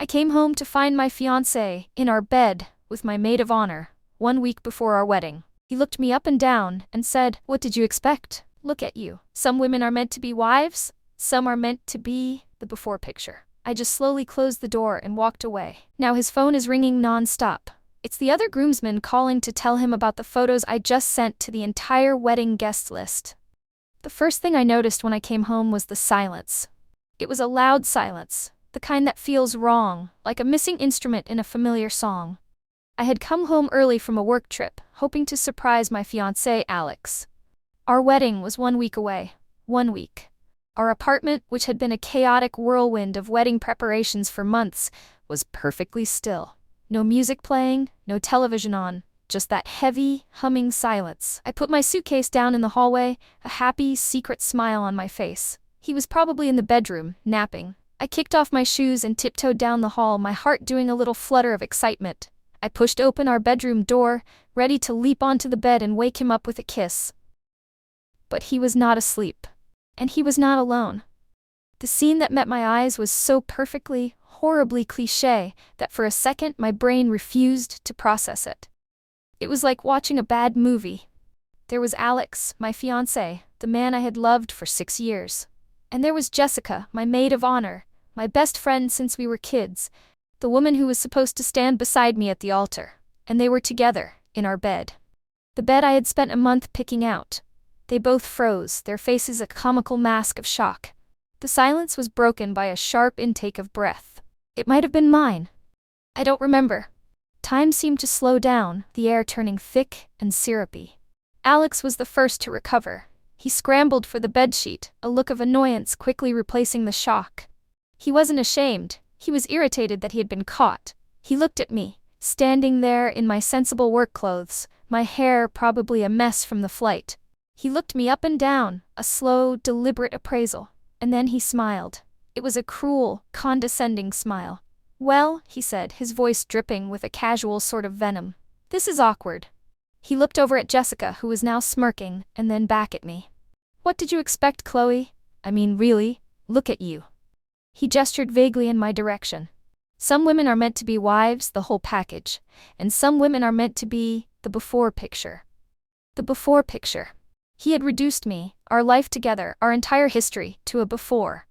I came home to find my fiancé in our bed with my maid of honor, 1 week before our wedding. He looked me up and down and said, "What did you expect? Look at you. Some women are meant to be wives, some are meant to be the before picture." I just slowly closed the door and walked away. Now his phone is ringing non-stop. It's the other groomsmen calling to tell him about the photos I just sent to the entire wedding guest list. The first thing I noticed when I came home was the silence. It was a loud silence, the kind that feels wrong, like a missing instrument in a familiar song. I had come home early from a work trip, hoping to surprise my fiancé, Alex. Our wedding was 1 week away. 1 week. Our apartment, which had been a chaotic whirlwind of wedding preparations for months, was perfectly still. No music playing, no television on, just that heavy, humming silence. I put my suitcase down in the hallway, a happy, secret smile on my face. He was probably in the bedroom, napping. I kicked off my shoes and tiptoed down the hall, my heart doing a little flutter of excitement. I pushed open our bedroom door, ready to leap onto the bed and wake him up with a kiss. But he was not asleep. And he was not alone. The scene that met my eyes was so perfectly, horribly cliché that for a second my brain refused to process it. It was like watching a bad movie. There was Alex, my fiancé, the man I had loved for 6 years. And there was Jessica, my maid of honor, my best friend since we were kids, the woman who was supposed to stand beside me at the altar. And they were together, in our bed. The bed I had spent a month picking out. They both froze, their faces a comical mask of shock. The silence was broken by a sharp intake of breath. It might have been mine. I don't remember. Time seemed to slow down, the air turning thick and syrupy. Alex was the first to recover. He scrambled for the bedsheet, a look of annoyance quickly replacing the shock. He wasn't ashamed, he was irritated that he had been caught. He looked at me, standing there in my sensible work clothes, my hair probably a mess from the flight. He looked me up and down, a slow, deliberate appraisal, and then he smiled. It was a cruel, condescending smile. "Well," he said, his voice dripping with a casual sort of venom. "This is awkward." He looked over at Jessica, who was now smirking, and then back at me. "What did you expect, Chloe? I mean, really, look at you." He gestured vaguely in my direction. "Some women are meant to be wives, the whole package, and some women are meant to be the before picture." The before picture. He had reduced me, our life together, our entire history, to a before.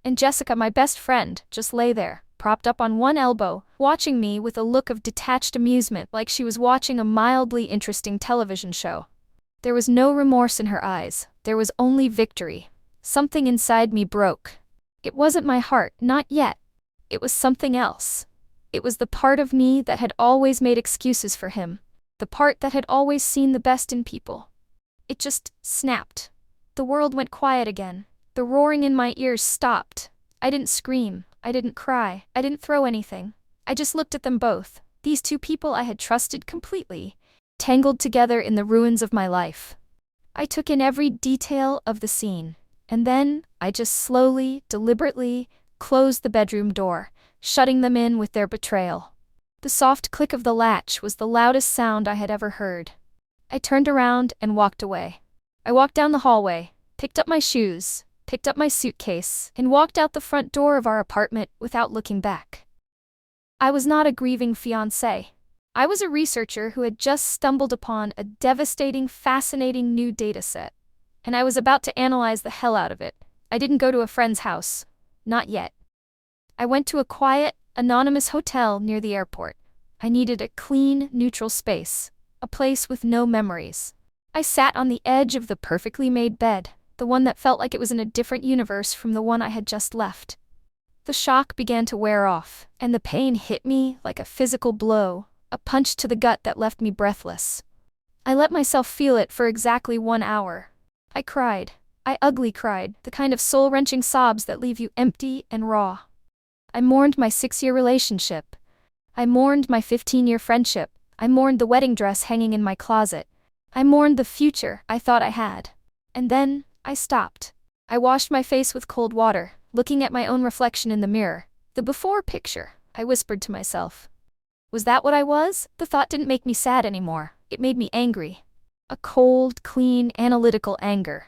And Jessica, my best friend, just lay there, propped up on one elbow, watching me with a look of detached amusement like she was watching a mildly interesting television show. There was no remorse in her eyes, there was only victory. Something inside me broke. It wasn't my heart, not yet. It was something else. It was the part of me that had always made excuses for him, the part that had always seen the best in people. It just snapped. The world went quiet again. The roaring in my ears stopped. I didn't scream. I didn't cry. I didn't throw anything. I just looked at them both, these two people I had trusted completely, tangled together in the ruins of my life. I took in every detail of the scene, and then I just slowly, deliberately, closed the bedroom door, shutting them in with their betrayal. The soft click of the latch was the loudest sound I had ever heard. I turned around and walked away. I walked down the hallway, picked up my shoes, picked up my suitcase, and walked out the front door of our apartment without looking back. I was not a grieving fiancé. I was a researcher who had just stumbled upon a devastating, fascinating new dataset, and I was about to analyze the hell out of it. I didn't go to a friend's house. Not yet. I went to a quiet, anonymous hotel near the airport. I needed a clean, neutral space. A place with no memories. I sat on the edge of the perfectly made bed, the one that felt like it was in a different universe from the one I had just left. The shock began to wear off, and the pain hit me like a physical blow, a punch to the gut that left me breathless. I let myself feel it for exactly 1 hour. I cried. I ugly cried, the kind of soul-wrenching sobs that leave you empty and raw. I mourned my 6-year relationship. I mourned my 15-year friendship. I mourned the wedding dress hanging in my closet. I mourned the future I thought I had. And then, I stopped. I washed my face with cold water, looking at my own reflection in the mirror. The before picture, I whispered to myself. Was that what I was? The thought didn't make me sad anymore. It made me angry. A cold, clean, analytical anger.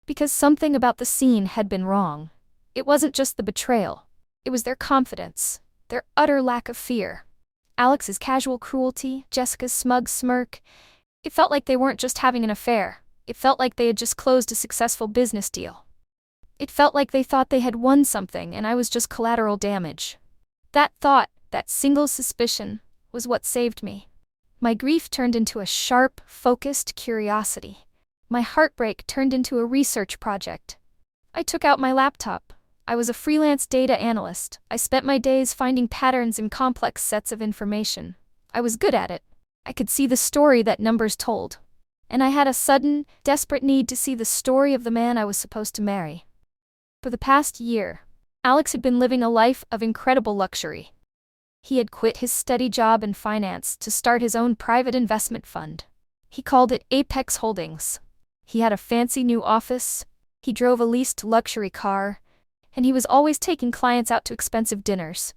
Because something about the scene had been wrong. It wasn't just the betrayal. It was their confidence. their utter lack of fear. Alex's casual cruelty, Jessica's smug smirk. It felt like they weren't just having an affair. It felt like they had just closed a successful business deal. It felt like they thought they had won something and I was just collateral damage. That thought, that single suspicion, was what saved me. My grief turned into a sharp, focused curiosity. My heartbreak turned into a research project. I took out my laptop. I was a freelance data analyst. I spent my days finding patterns in complex sets of information. I was good at it. I could see the story that numbers told. And I had a sudden, desperate need to see the story of the man I was supposed to marry. For the past year, Alex had been living a life of incredible luxury. He had quit his steady job in finance to start his own private investment fund. He called it Apex Holdings. He had a fancy new office, he drove a leased luxury car, and he was always taking clients out to expensive dinners.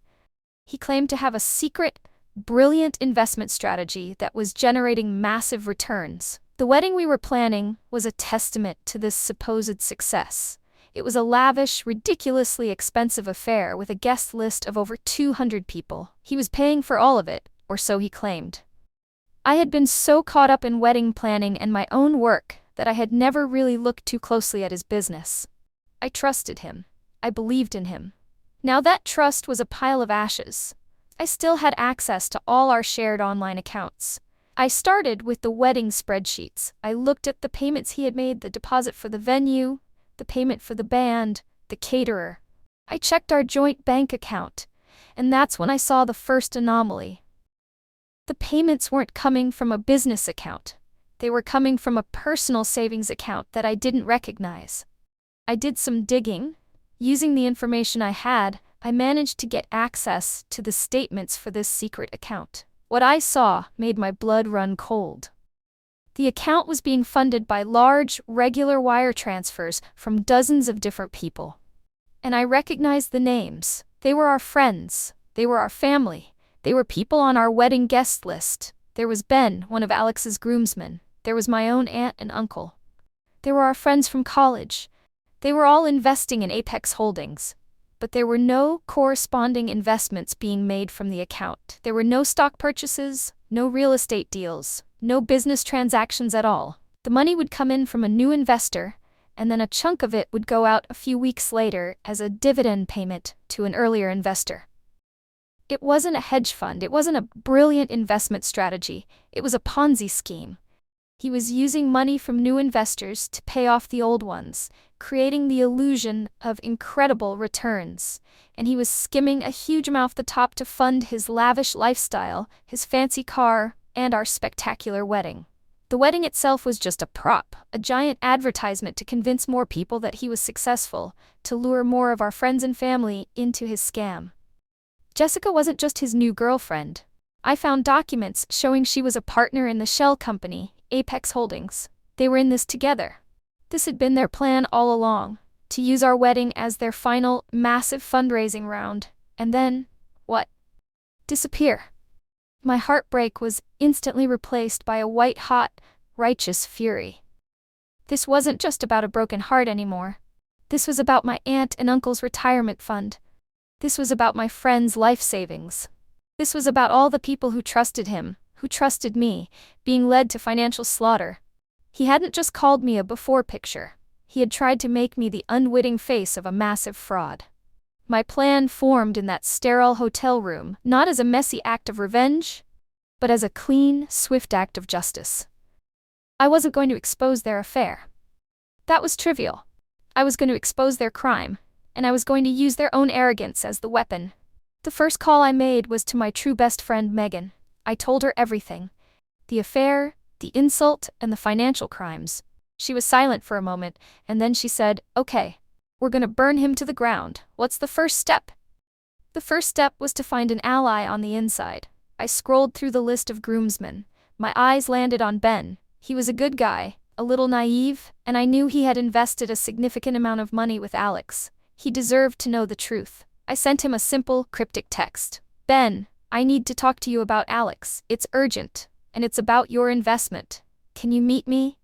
He claimed to have a secret, brilliant investment strategy that was generating massive returns. The wedding we were planning was a testament to this supposed success. It was a lavish, ridiculously expensive affair with a guest list of over 200 people. He was paying for all of it, or so he claimed. I had been so caught up in wedding planning and my own work that I had never really looked too closely at his business. I trusted him. I believed in him. Now that trust was a pile of ashes. I still had access to all our shared online accounts. I started with the wedding spreadsheets. I looked at the payments he had made, the deposit for the venue, the payment for the band, the caterer. I checked our joint bank account, and that's when I saw the first anomaly. The payments weren't coming from a business account. They were coming from a personal savings account that I didn't recognize. I did some digging. Using the information I had, I managed to get access to the statements for this secret account. What I saw made my blood run cold. The account was being funded by large, regular wire transfers from dozens of different people. And I recognized the names. They were our friends. They were our family. They were people on our wedding guest list. There was Ben, one of Alex's groomsmen. There was my own aunt and uncle. There were our friends from college. They were all investing in Apex Holdings. But there were no corresponding investments being made from the account. There were no stock purchases, no real estate deals, no business transactions at all. The money would come in from a new investor, and then a chunk of it would go out a few weeks later as a dividend payment to an earlier investor. It wasn't a hedge fund, it wasn't a brilliant investment strategy, it was a Ponzi scheme. He was using money from new investors to pay off the old ones, creating the illusion of incredible returns, and he was skimming a huge amount off the top to fund his lavish lifestyle, his fancy car, and our spectacular wedding. The wedding itself was just a prop, a giant advertisement to convince more people that he was successful, to lure more of our friends and family into his scam. Jessica wasn't just his new girlfriend. I found documents showing she was a partner in the shell company, Apex Holdings. They were in this together. This had been their plan all along, to use our wedding as their final, massive fundraising round, and then, what? Disappear. My heartbreak was instantly replaced by a white-hot, righteous fury. This wasn't just about a broken heart anymore. This was about my aunt and uncle's retirement fund. This was about my friend's life savings. This was about all the people who trusted him, who trusted me, being led to financial slaughter. He hadn't just called me a before picture. He had tried to make me the unwitting face of a massive fraud. My plan formed in that sterile hotel room, not as a messy act of revenge, but as a clean, swift act of justice. I wasn't going to expose their affair. That was trivial. I was going to expose their crime, and I was going to use their own arrogance as the weapon. The first call I made was to my true best friend Megan. I told her everything. The affair, the insult, and the financial crimes. She was silent for a moment, and then she said, "Okay, we're gonna burn him to the ground. What's the first step?" The first step was to find an ally on the inside. I scrolled through the list of groomsmen. My eyes landed on Ben. He was a good guy, a little naive, and I knew he had invested a significant amount of money with Alex. He deserved to know the truth. I sent him a simple, cryptic text. "Ben, I need to talk to you about Alex. It's urgent, and it's about your investment. Can you meet me?"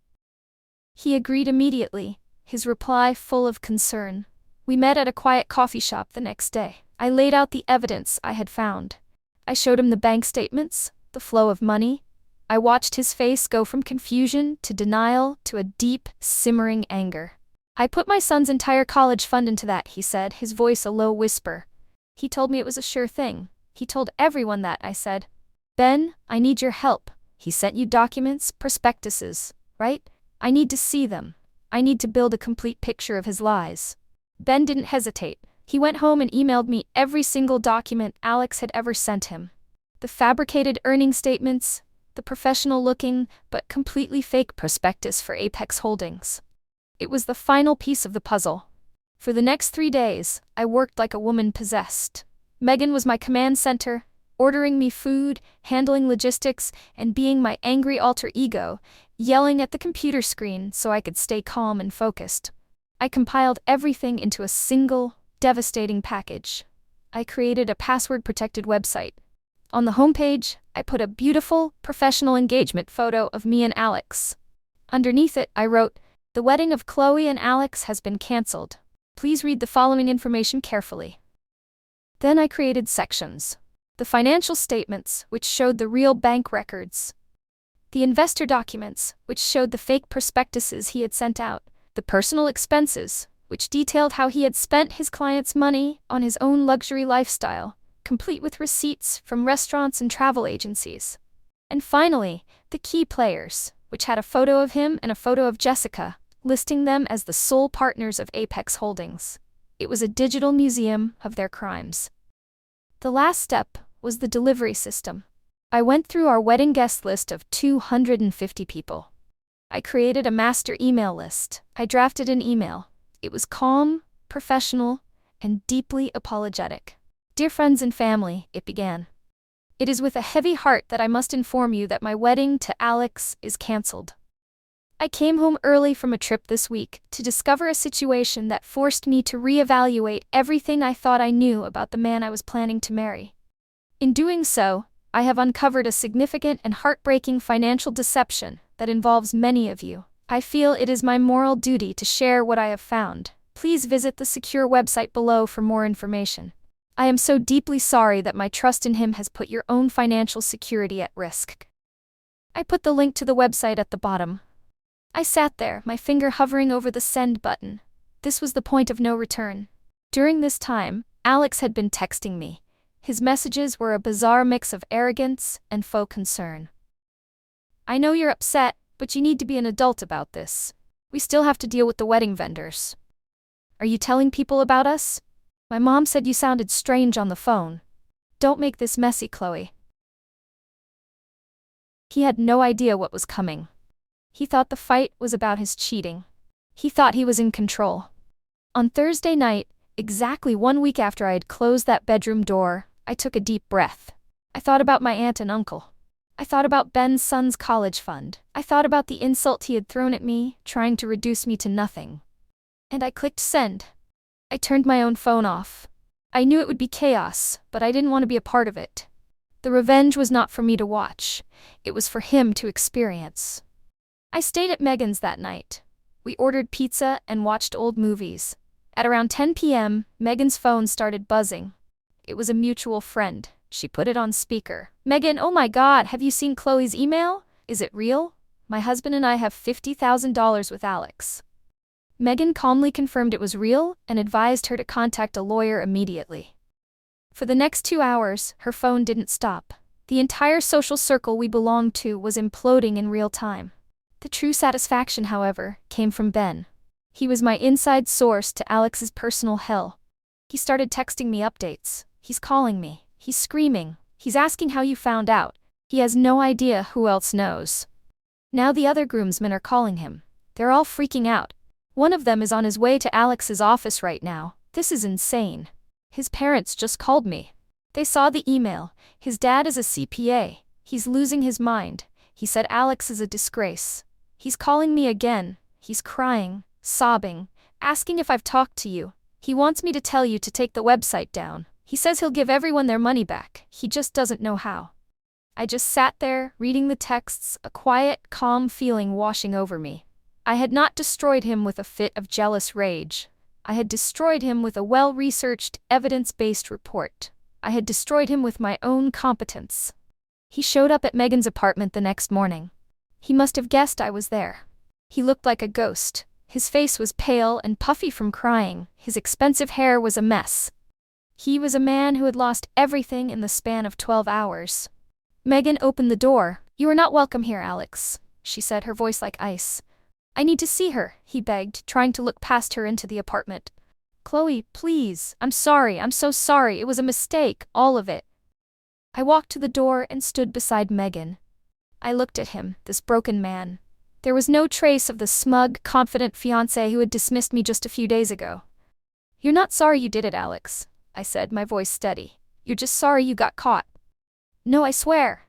He agreed immediately, his reply full of concern. We met at a quiet coffee shop the next day. I laid out the evidence I had found. I showed him the bank statements, the flow of money. I watched his face go from confusion to denial to a deep, simmering anger. I put my son's entire college fund into that, he said, his voice a low whisper. He told me it was a sure thing. He told everyone that, I said. Ben, I need your help. He sent you documents, prospectuses, right? I need to see them. I need to build a complete picture of his lies. Ben didn't hesitate. He went home and emailed me every single document Alex had ever sent him. The fabricated earnings statements, the professional-looking but completely fake prospectus for Apex Holdings. It was the final piece of the puzzle. For the next 3 days, I worked like a woman possessed. Megan was my command center, ordering me food, handling logistics, and being my angry alter ego, yelling at the computer screen so I could stay calm and focused. I compiled everything into a single, devastating package. I created a password-protected website. On the homepage, I put a beautiful, professional engagement photo of me and Alex. Underneath it, I wrote, "The wedding of Chloe and Alex has been canceled. Please read the following information carefully." Then I created sections. The financial statements, which showed the real bank records. The investor documents, which showed the fake prospectuses he had sent out. The personal expenses, which detailed how he had spent his clients' money on his own luxury lifestyle, complete with receipts from restaurants and travel agencies. And finally, the key players, which had a photo of him and a photo of Jessica, listing them as the sole partners of Apex Holdings. It was a digital museum of their crimes. The last step was the delivery system. I went through our wedding guest list of 250 people. I created a master email list. I drafted an email. It was calm, professional, and deeply apologetic. "Dear friends and family," it began. "It is with a heavy heart that I must inform you that my wedding to Alex is canceled. I came home early from a trip this week to discover a situation that forced me to reevaluate everything I thought I knew about the man I was planning to marry. In doing so, I have uncovered a significant and heartbreaking financial deception that involves many of you. I feel it is my moral duty to share what I have found. Please visit the secure website below for more information. I am so deeply sorry that my trust in him has put your own financial security at risk." I put the link to the website at the bottom. I sat there, my finger hovering over the send button. This was the point of no return. During this time, Alex had been texting me. His messages were a bizarre mix of arrogance and faux concern. "I know you're upset, but you need to be an adult about this. We still have to deal with the wedding vendors. Are you telling people about us? My mom said you sounded strange on the phone. Don't make this messy, Chloe." He had no idea what was coming. He thought the fight was about his cheating. He thought he was in control. On Thursday night, exactly 1 week after I had closed that bedroom door, I took a deep breath. I thought about my aunt and uncle. I thought about Ben's son's college fund. I thought about the insult he had thrown at me, trying to reduce me to nothing. And I clicked send. I turned my own phone off. I knew it would be chaos, but I didn't want to be a part of it. The revenge was not for me to watch. It was for him to experience. I stayed at Megan's that night. We ordered pizza and watched old movies. At around 10 p.m., Megan's phone started buzzing. It was a mutual friend. She put it on speaker. "Megan, oh my God, have you seen Chloe's email? Is it real? My husband and I have $50,000 with Alex." Megan calmly confirmed it was real and advised her to contact a lawyer immediately. For the next 2 hours, her phone didn't stop. The entire social circle we belonged to was imploding in real time. The true satisfaction, however, came from Ben. He was my inside source to Alex's personal hell. He started texting me updates. He's calling me. He's screaming. He's asking how you found out. He has no idea who else knows. Now the other groomsmen are calling him. They're all freaking out. One of them is on his way to Alex's office right now. This is insane. His parents just called me. They saw the email. His dad is a CPA. He's losing his mind. He said Alex is a disgrace. He's calling me again. He's crying, sobbing, asking if I've talked to you. He wants me to tell you to take the website down. He says he'll give everyone their money back. He just doesn't know how. I just sat there, reading the texts, a quiet, calm feeling washing over me. I had not destroyed him with a fit of jealous rage. I had destroyed him with a well-researched, evidence-based report. I had destroyed him with my own competence. He showed up at Megan's apartment the next morning. He must have guessed I was there. He looked like a ghost. His face was pale and puffy from crying. His expensive hair was a mess. He was a man who had lost everything in the span of 12 hours. Megan opened the door. "You are not welcome here, Alex," she said, her voice like ice. "I need to see her," he begged, trying to look past her into the apartment. "Chloe, please. I'm sorry. I'm so sorry. It was a mistake, all of it." I walked to the door and stood beside Megan. I looked at him, this broken man. There was no trace of the smug, confident fiancé who had dismissed me just a few days ago. "You're not sorry you did it, Alex," I said, my voice steady. "You're just sorry you got caught." "No, I swear,"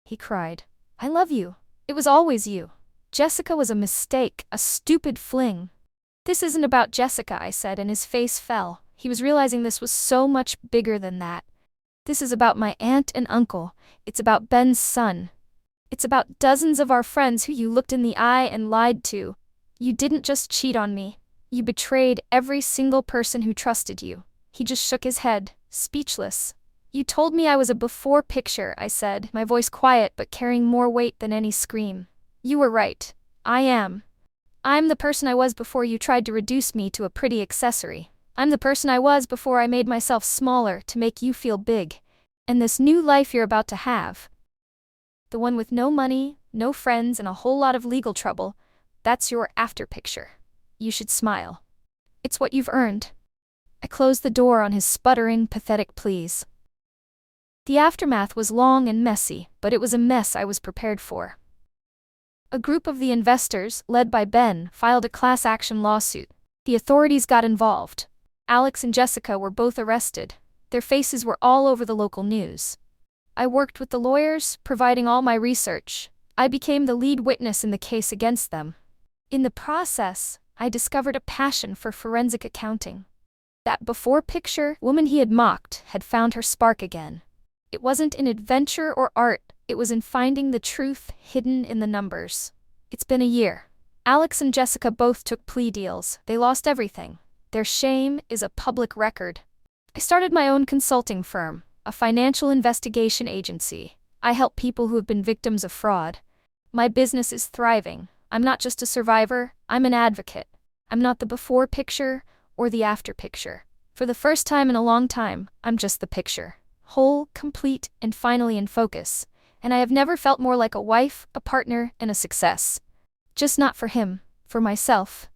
he cried. "I love you. It was always you. Jessica was a mistake, a stupid fling." "This isn't about Jessica," I said, and his face fell. He was realizing this was so much bigger than that. "This is about my aunt and uncle. It's about Ben's son. It's about dozens of our friends who you looked in the eye and lied to. You didn't just cheat on me. You betrayed every single person who trusted you." He just shook his head, speechless. "You told me I was a before picture," I said, my voice quiet but carrying more weight than any scream. "You were right. I am. I'm the person I was before you tried to reduce me to a pretty accessory. I'm the person I was before I made myself smaller to make you feel big. And this new life you're about to have, the one with no money, no friends, and a whole lot of legal trouble, that's your after picture. You should smile. It's what you've earned." I closed the door on his sputtering, pathetic pleas. The aftermath was long and messy, but it was a mess I was prepared for. A group of the investors, led by Ben, filed a class action lawsuit. The authorities got involved. Alex and Jessica were both arrested. Their faces were all over the local news. I worked with the lawyers, providing all my research. I became the lead witness in the case against them. In the process, I discovered a passion for forensic accounting. That before picture woman he had mocked had found her spark again. It wasn't in adventure or art, it was in finding the truth hidden in the numbers. It's been a year. Alex and Jessica both took plea deals. They lost everything. Their shame is a public record. I started my own consulting firm, a financial investigation agency. I help people who have been victims of fraud. My business is thriving. I'm not just a survivor, I'm an advocate. I'm not the before picture or the after picture. For the first time in a long time, I'm just the picture. Whole, complete, and finally in focus. And I have never felt more like a wife, a partner, and a success. Just not for him, for myself.